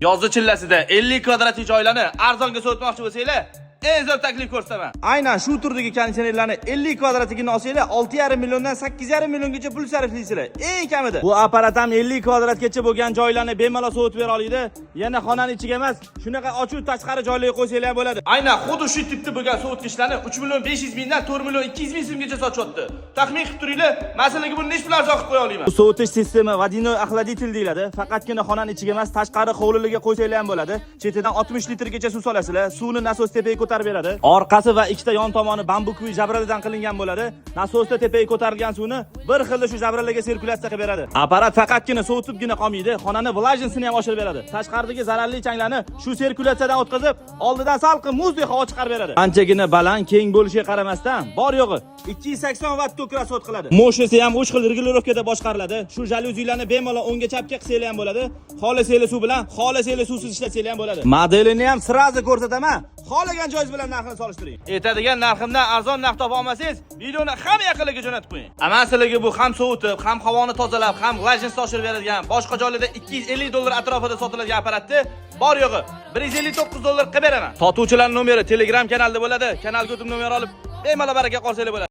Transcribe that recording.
Yozgi chillasida 50 kvadratli joylarni arzonga sotmoqchi bo'lsanglar, eng zo'r taklif ko'rsataman. Aynan shu turdagi konditsionerlarni 50 kvadratligini olsanglar, 6,5 milliondan 8,5 milliongacha pul sarflaysizlar. Eng kamida. Bu apparat ham 50 kvadratgacha bo'lgan joylarni bemalol sotib bera oladi. Yana xonaning ichiga emas, shunaqa ochiq tashqari joylarga qo'ysanglar bo'ladi. Aynan xuddi shu tipda bo'lgan sotgichlarni 3 million 500 mingdan 4 million 200 ming so'mgacha sotayapti. Taxmin qilib turinglar, masalaga buni nech pul arzon qilib qo'ya olaman. Bu sotish sistemi водяной охладитель deyiladi. Faqatgina xonaning ichiga emas, tashqari hovlilarga qo'ysanglar ham bo'ladi. Chetidan 60 litrgacha suv solasizlar, suvni nasos tepaga ko'tarib beradi. Orqasi va ikkita yon tomoni bambukoviy jabraladan qilingan bo'ladi. Nasosda tepaga ko'tarilgan suvni bir xilda shu jabralaga sirkulyatsiya qilib beradi. Apparat faqatgina sovutibgina qolmaydi, xonani vlajnosini ham oshirib beradi. Tashqaridagi zararli changlarni shu sirkulyatsiyadan o'tkazib, oldidan salqin muzdek havo chiqarib beradi. Anchagina baland, keng bo'lishiga qaramasdan, bor yo'g'i 280 vatt tok rasot qiladi. Moshisi ham 3 xil regulirovkada boshqariladi. Shu jalyuzilarni bemalol o'ngga chapga qilsanglar ham bo'ladi. Xohlasanglar suv bilan, xohlasanglar suvsiz ishlatsanglar ham bo'ladi. Modelini ham sirazi ko'rsataman. Xohlagan joyingiz bilan narxini solishtiring. Aytadigan narximdan arzon narx topa olmasangiz, videoni hamma yaqinlarga jo'natib qo'ying. Aman sizlarga bu ham sovutib, ham havoni tozalab, ham vlajnost oshirib beradigan, boshqa joylarda 250 dollar atrofida sotiladigan apparatni bor yo'g'i 159 dollar qilib beraman. Sotuvchilar nomeri Telegram kanalda bo'ladi. Kanalga o'tib nomer olib, bemalol baraka qolsanglar bo'ladi.